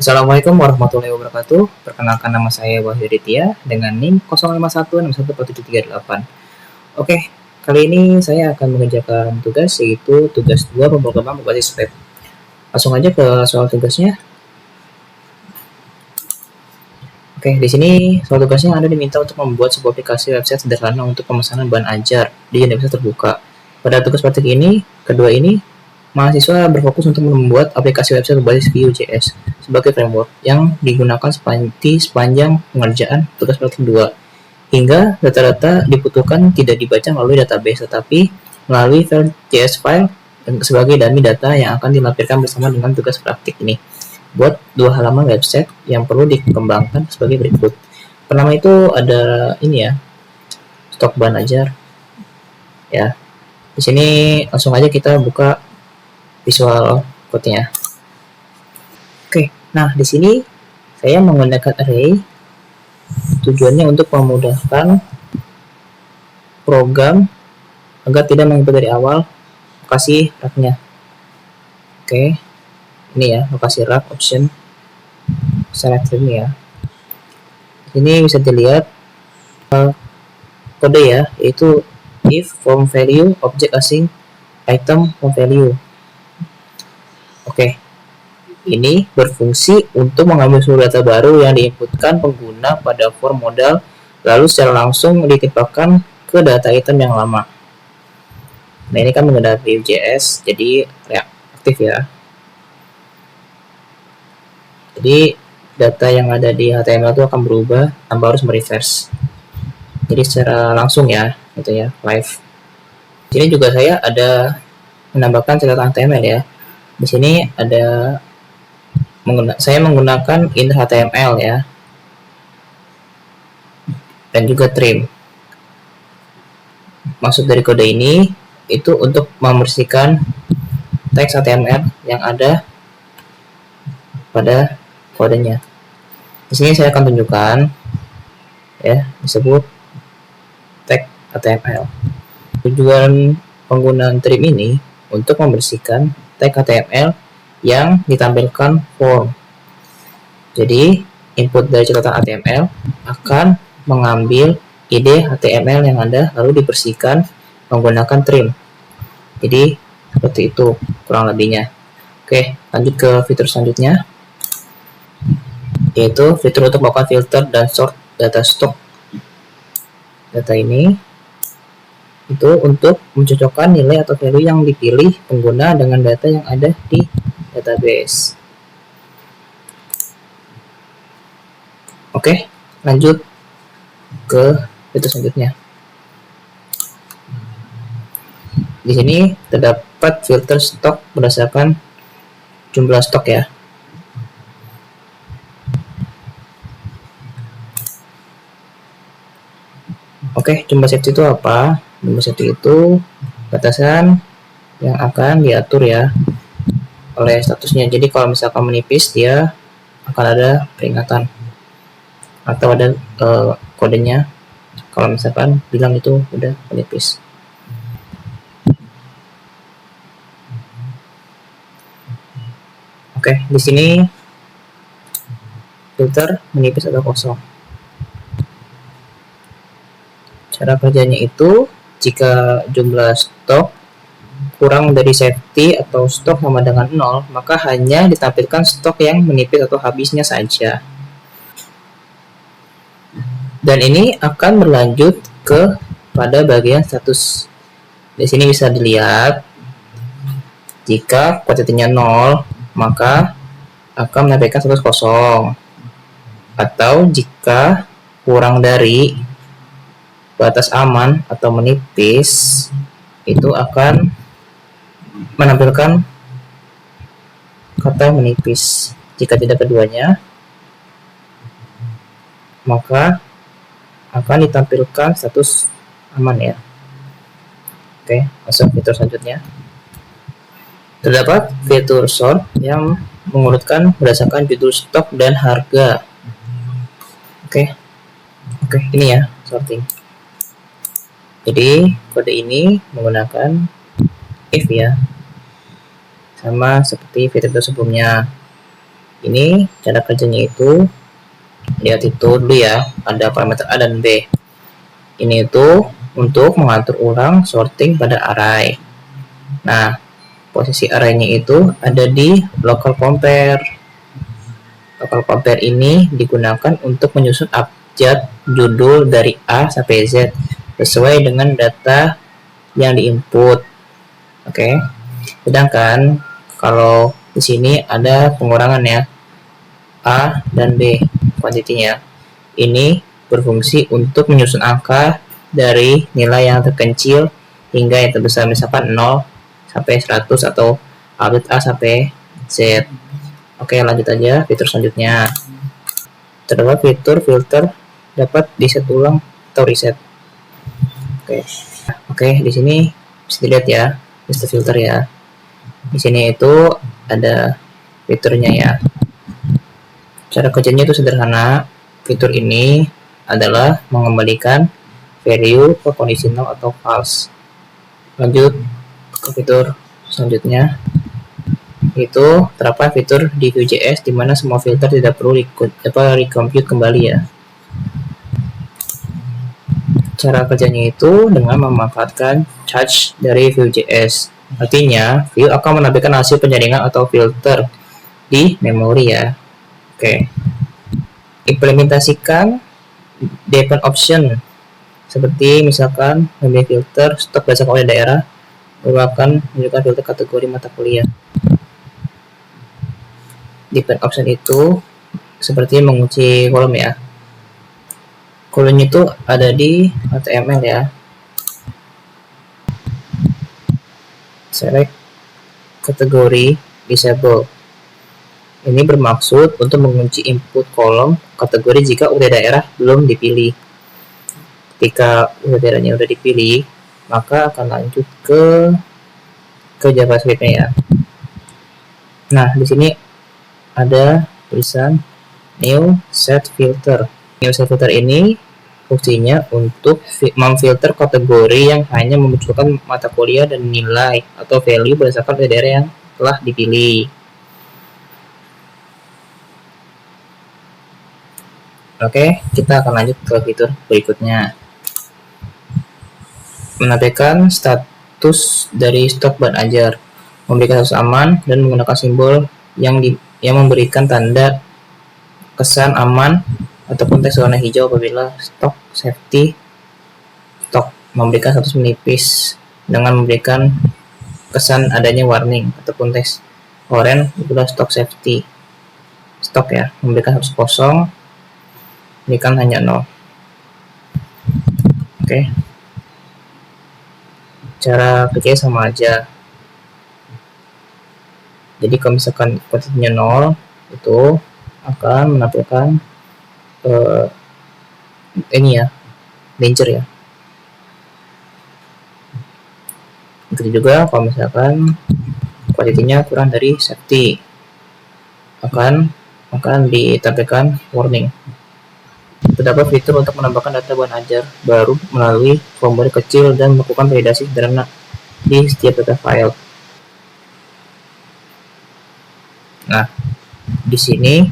Assalamualaikum warahmatullahi wabarakatuh. Perkenalkan, nama saya Wahyu Ditya dengan NIM 0516141738. Oke, kali ini saya akan mengerjakan tugas, yaitu tugas 2 pemrograman berbasis web. Langsung aja ke soal tugasnya. Oke, di sini soal tugasnya Anda diminta untuk membuat sebuah aplikasi website sederhana untuk pemesanan bahan ajar di Universitas terbuka. Pada tugas praktik ini, kedua ini, mahasiswa berfokus untuk membuat aplikasi website berbasis Vue.js sebagai framework yang digunakan sepanjang pengerjaan tugas praktik 2. Hingga data-data dibutuhkan tidak dibaca melalui database, tetapi melalui JS file sebagai dummy data yang akan dilampirkan bersama dengan tugas praktik ini. Buat 2 halaman website yang perlu dikembangkan sebagai berikut. Pertama itu ada ini ya, stok bahan ajar. Ya. Di sini langsung aja kita buka visual code-nya. Oke, nah di sini saya menggunakan array. Tujuannya untuk memudahkan program agar tidak menginput dari awal lokasi rak-nya. Oke, ini ya lokasi rak option select ini ya. Ini bisa dilihat kode ya, yaitu if from value object asing item from value. Oke, ini berfungsi untuk mengambil seluruh data baru yang diinputkan pengguna pada form modal, lalu secara langsung ditempelkan ke data item yang lama. Nah, ini kan menggunakan Vue.js, jadi reaktif ya. Jadi data yang ada di HTML itu akan berubah tanpa harus mereverse. Jadi secara langsung ya, gitu ya, live. Ini juga saya ada menambahkan catatan HTML ya. Di sini ada saya menggunakan inner HTML ya, dan juga trim. Maksud dari kode ini itu untuk membersihkan teks HTML yang ada pada kodenya. Di sini saya akan tunjukkan ya, disebut tag HTML. Tujuan penggunaan trim ini untuk membersihkan tag HTML yang ditampilkan form. Jadi input dari catatan HTML akan mengambil ide HTML yang ada lalu dibersihkan menggunakan trim. Jadi seperti itu kurang lebihnya. Oke, lanjut ke fitur selanjutnya, yaitu fitur untuk melakukan filter dan sort data stok. Data ini itu untuk mencocokkan nilai atau value yang dipilih pengguna dengan data yang ada di database. Oke, lanjut ke fitur selanjutnya. Di sini terdapat filter stok berdasarkan jumlah stok ya. Oke, jumlah safety itu apa? Jumlah safety itu batasan yang akan diatur ya oleh statusnya. Jadi kalau misalkan menipis, dia akan ada peringatan atau ada kodenya kalau misalkan bilang itu udah menipis. Oke, di sini filter menipis atau kosong. Cara kerjanya itu, jika jumlah stok kurang dari safety atau stok sama dengan 0, maka hanya ditampilkan stok yang menipis atau habisnya saja. Dan ini akan berlanjut ke pada bagian status. Di sini bisa dilihat, jika kuantitinya 0, maka akan menampilkan status kosong. Atau jika kurang dari batas aman atau menipis, itu akan menampilkan kata menipis. Jika tidak keduanya, maka akan ditampilkan status aman ya. Oke, masuk fitur selanjutnya. Terdapat fitur sort yang mengurutkan berdasarkan judul stok dan harga. Oke, ini ya sorting. Jadi kode ini menggunakan if ya, sama seperti fitur sebelumnya. Ini cara kerjanya itu, lihat itu dulu ya, ada parameter A dan B. Ini itu untuk mengatur ulang sorting pada array. Nah, posisi array-nya itu ada di local compare. Local compare ini digunakan untuk menyusun abjad judul dari A sampai Z sesuai dengan data yang diinput. Oke. Sedangkan kalau di sini ada pengurangan ya, A dan B kuantitinya. Ini berfungsi untuk menyusun angka dari nilai yang terkecil hingga yang terbesar, misalkan 0 sampai 100 atau update A sampai Z. Oke, lanjut aja fitur selanjutnya. Terdapat fitur filter dapat diset ulang atau reset. Oke, di sini bisa dilihat ya, fitur filter ya. Di sini itu ada fiturnya ya. Cara kerjanya itu sederhana. Fitur ini adalah mengembalikan value ke conditional atau false. Lanjut ke fitur selanjutnya, itu terdapat fitur di Vue.js di mana semua filter tidak perlu recompute kembali ya. Cara kerjanya itu dengan memanfaatkan charge dari Vue.js. Artinya, Vue akan menampilkan hasil penjaringan atau filter di memori ya. Oke. Implementasikan depend option seperti misalkan memilih filter stok berdasarkan oleh daerah, merupakan menunjukkan filter kategori mata kuliah. Depend option itu seperti mengunci kolom ya. Kolom itu ada di HTML ya. Select kategori disable. Ini bermaksud untuk mengunci input kolom kategori jika URL daerah belum dipilih. Ketika URL daerahnya udah dipilih, maka akan lanjut ke JavaScript-nya ya. Nah, di sini ada tulisan new set filter. New set filter ini fungsinya untuk memfilter kategori yang hanya memunculkan mata kuliah dan nilai atau value berdasarkan daerah yang telah dipilih. Oke, kita akan lanjut ke fitur berikutnya. Menampilkan status dari stok bahan ajar, memberikan status aman dan menggunakan simbol yang memberikan tanda kesan aman ataupun teks warna hijau apabila stok safety stok, memberikan status menipis dengan memberikan kesan adanya warning ataupun teks orange apabila stok safety stok ya, memberikan status kosong, memberikan hanya 0. Oke. Cara kerjanya sama aja. Jadi kalau misalkan kuantitinya 0, itu akan menampilkan ini ya, danger ya. Begitu juga kalau misalkan kuantitinya kurang dari safety, akan ditampilkan warning. Terdapat fitur untuk menambahkan data bahan ajar baru melalui formulir kecil dan melakukan validasi sederhana di setiap data file. Nah, di sini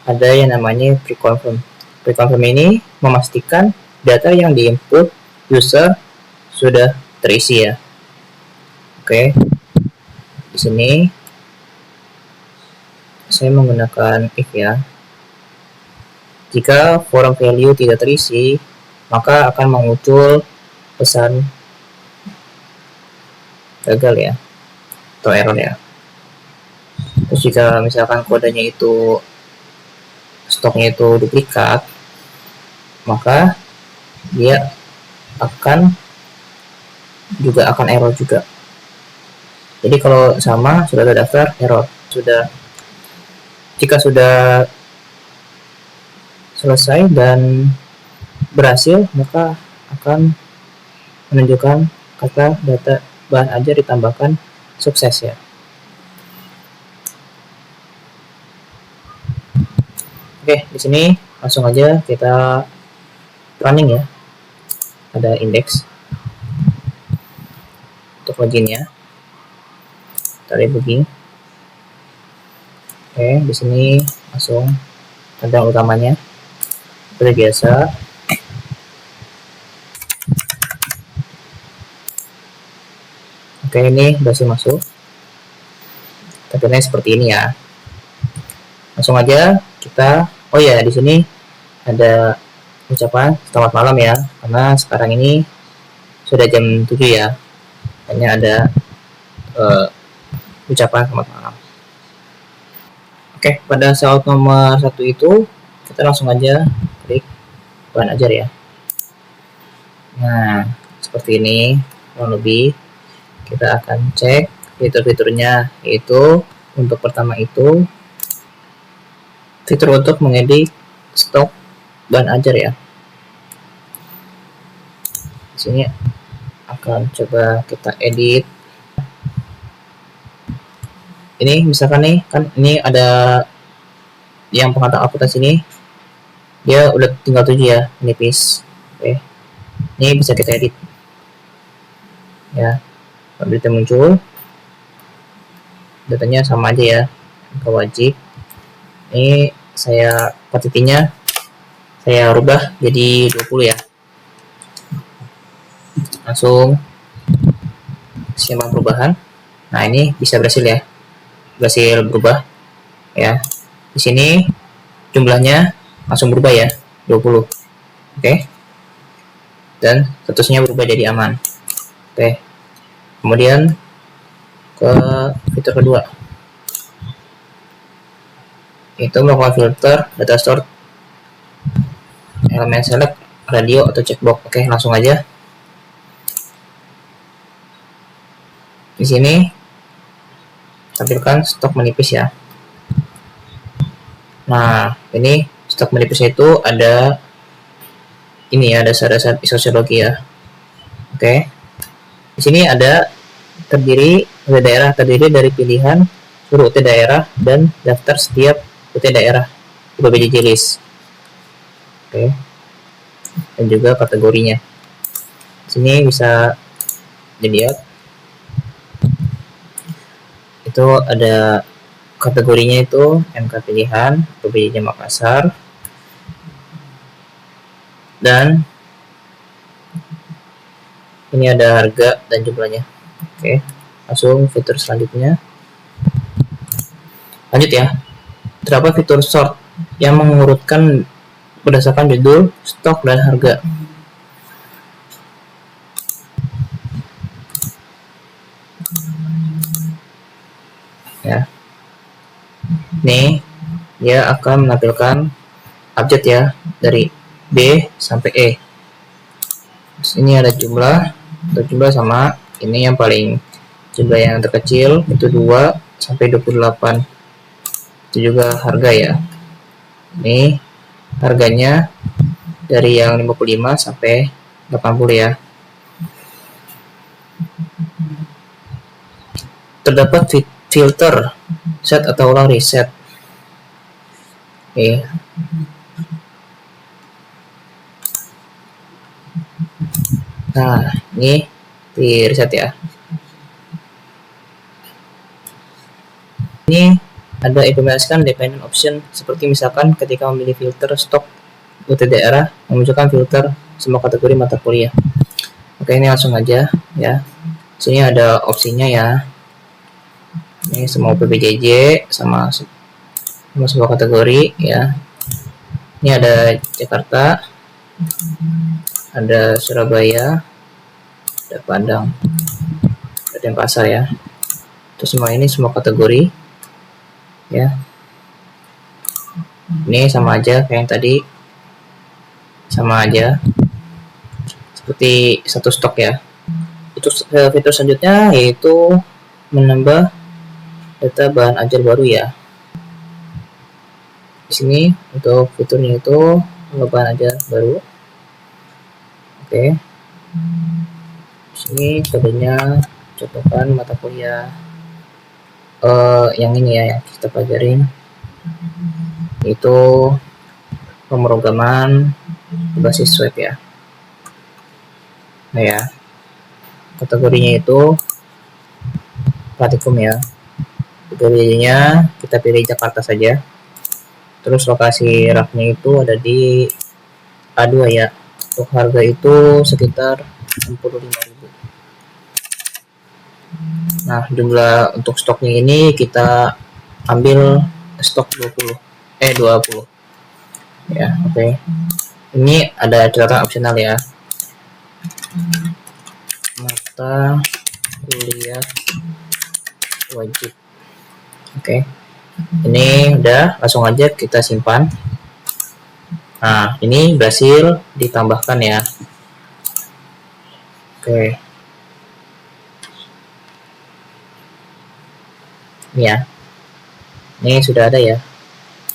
ada yang namanya pre-confirm. Pre-confirm ini memastikan data yang diinput user sudah terisi ya. Oke. Di sini saya menggunakan if ya. Jika form value tidak terisi, maka akan muncul pesan gagal ya, atau error ya. Terus jika misalkan kodenya itu stoknya itu duplikat, maka dia akan error juga. Jadi kalau sama sudah terdaftar error, jika sudah selesai dan berhasil, maka akan menunjukkan kata data bahan ajar ditambahkan sukses ya. Oke, di sini langsung aja kita running ya. Ada indeks untuk login ya. Kita begini. Oke, di sini langsung tampilan utamanya seperti biasa. Oke, ini berhasil masuk. Tampilannya seperti ini ya. Langsung aja kita. Oh ya, di sini ada ucapan selamat malam ya, karena sekarang ini sudah jam 7 ya. Hanya ada ucapan selamat malam. Oke, pada saat nomor 1 itu kita langsung aja klik bahan ajar ya. Nah, seperti ini kurang lebih. Kita akan cek fitur-fiturnya, yaitu untuk pertama itu fitur untuk mengedit stok bahan ajar ya. Di sini akan coba kita edit. Ini misalkan nih, kan ini ada yang pengatang akuntan sini, dia udah tinggal 7 ya, nipis. Oke, ini bisa kita edit ya. Berita muncul, datanya sama aja ya, angka wajib. Ini saya kuantitinya saya rubah jadi 20 ya. Langsung simak perubahan. Nah, ini bisa berhasil ya, berhasil berubah ya. Di sini jumlahnya langsung berubah ya, 20. Oke, dan statusnya berubah jadi aman. Oke, kemudian ke fitur kedua, itu melakukan filter data store elemen select radio atau checkbox. Oke, langsung aja. Di sini tampilkan stok menipis ya. Nah, ini stok menipis itu ada ini ya, dasar-dasar sosiologi ya. Oke, di sini ada terdiri dari pilihan seluruh UT daerah dan daftar setiap UT daerah di BPJJ list. Oke, dan juga kategorinya. Di sini bisa dilihat itu ada kategorinya, itu MK pilihan BPJJ Makassar, dan ini ada harga dan jumlahnya. Oke, langsung fitur selanjutnya. Lanjut ya. Terdapat fitur sort yang mengurutkan berdasarkan judul, stok, dan harga. Ya. Nih, dia akan menampilkan abjad ya, dari B sampai E. Terus ini ada jumlah sama ini yang paling jumlah yang terkecil itu 2 sampai 28. Itu juga harga ya. Ini harganya dari yang 55 sampai 80 ya. Terdapat filter set atau ulang reset. Oke. Nah, ini di reset ya. Ini ada implementasikan dependent option, seperti misalkan ketika memilih filter stok UT daerah, memunculkan filter semua kategori mata kuliah. Oke, ini langsung aja ya. Sini ada opsinya ya. Ini semua PPJJ sama semua kategori ya. Ini ada Jakarta, ada Surabaya, ada Padang, ada Denpasar ya. Terus semua kategori ya. Ini sama aja kayak yang tadi, sama aja seperti satu stok ya. Itu fitur selanjutnya yaitu menambah data bahan ajar baru ya. Di sini untuk fiturnya itu bahan ajar baru. Oke. Di sini kodenya contohkan mata kuliah yang ini ya, yang kita pelajarin, itu pemrograman berbasis web ya. Nah ya, kategorinya itu praktikum ya. Pilihnya kita pilih Jakarta saja. Terus lokasi raknya itu ada di A2 ya. Untuk harga itu sekitar 65.000. Nah, jumlah untuk stoknya ini kita ambil stok 20 ya. Oke. Ini ada catatan opsional ya. Mata kuliah wajib. Oke. Ini udah, langsung aja kita simpan. Nah, ini berhasil ditambahkan ya. Oke. Ini ya. Ini sudah ada ya.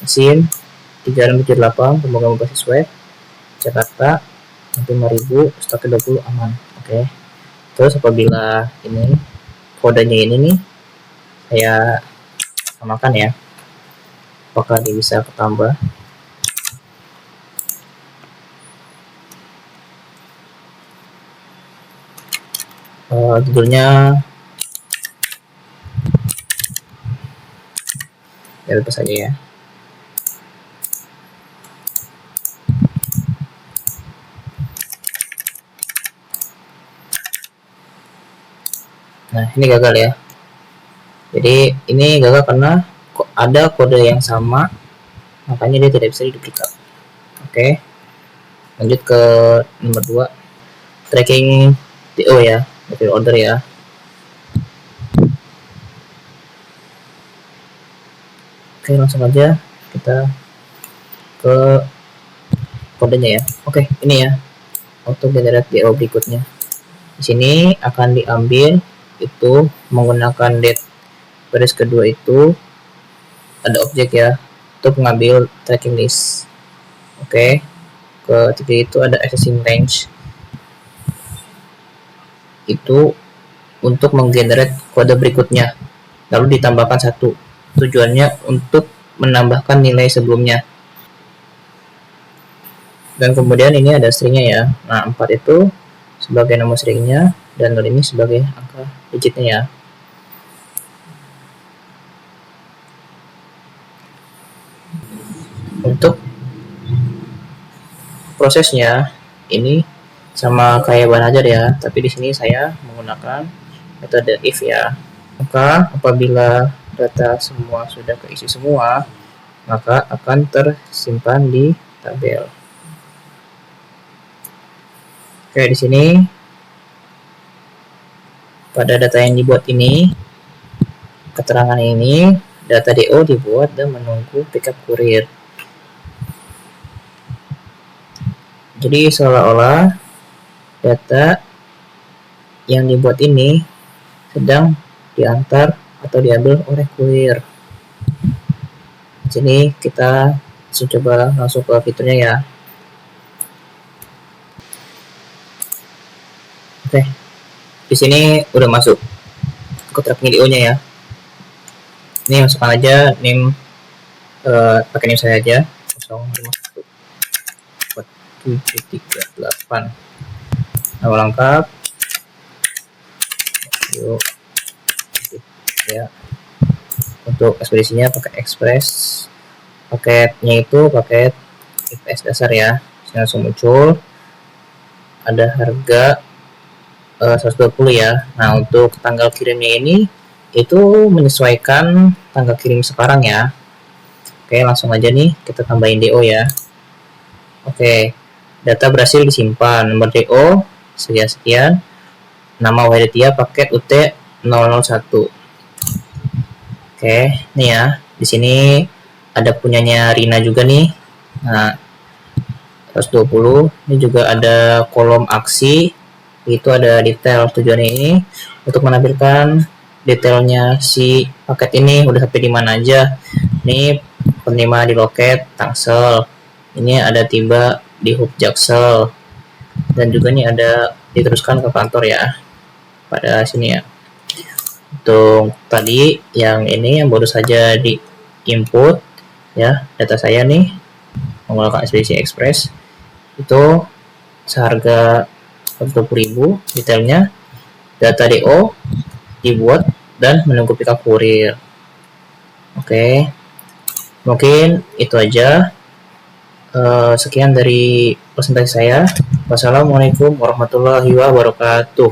SIM 3678, pemrograman basis web, Jakarta, 5.000, stoknya 20, aman. Oke. Terus apabila ini kodenya ini nih, saya samakan ya. Apakah dia bisa ketambah? Judulnya ya bebas saja ya. Nah, ini gagal ya. Jadi ini gagal karena ada kode yang sama, makanya dia tidak bisa diduplikat. Oke. Lanjut ke nomor 2. Tracking TO ya, material order ya. Oke, langsung aja kita ke kodenya ya. Oke, ini ya. Auto generate DO berikutnya. Di sini akan diambil itu menggunakan date. Baris kedua itu ada objek ya untuk mengambil tracking list. Oke. Ketiga itu ada accessing range. Itu untuk menggenerate kode berikutnya. Lalu ditambahkan 1. Tujuannya untuk menambahkan nilai sebelumnya. Dan kemudian ini ada stringnya ya. Nah, 4 itu sebagai nomor stringnya dan 0 ini sebagai angka digitnya ya. Untuk prosesnya ini sama kayak bahan ajar ya, tapi di sini saya menggunakan metode if ya. Maka apabila data semua sudah keisi semua, maka akan tersimpan di tabel. Oke, di sini pada data yang dibuat ini, keterangan ini, data DO dibuat dan menunggu pickup kurir. Jadi seolah-olah data yang dibuat ini sedang diantar atau diambil oleh kurir. Jadi kita coba langsung ke fiturnya ya. Oke, di sini udah masuk ke tracking DO-nya ya. Ini masukkan aja name, pakai name saya aja 051 738. Nama lengkap yuk ya. Untuk ekspedisinya pakai express, paketnya itu paket IPS dasar ya. Sini langsung muncul ada harga 120 ya. Nah, untuk tanggal kirimnya ini itu menyesuaikan tanggal kirim sekarang ya. Oke, langsung aja nih kita tambahin DO ya. Oke, data berhasil disimpan. Nomor DO sekian-sekian. Nama Wahidya paket UT 001. Oke, nih ya. Di sini ada punyanya Rina juga nih. Nah, 120. Ini juga ada kolom aksi. Itu ada detail. Tujuannya ini untuk menampilkan detailnya si paket ini udah sampai di mana aja. Ini penerima di loket Tangsel. Ini ada tiba di hub Jaksel. Dan juga nih ada diteruskan ke kantor ya. Pada sini ya. Untuk tadi yang ini yang baru saja di input ya, data saya nih menggunakan Ekspedisi Express itu seharga 120.000. Detailnya data DO dibuat dan menunggu pickup kurir. Oke, mungkin itu aja. Sekian dari presentasi saya. Wassalamualaikum warahmatullahi wabarakatuh.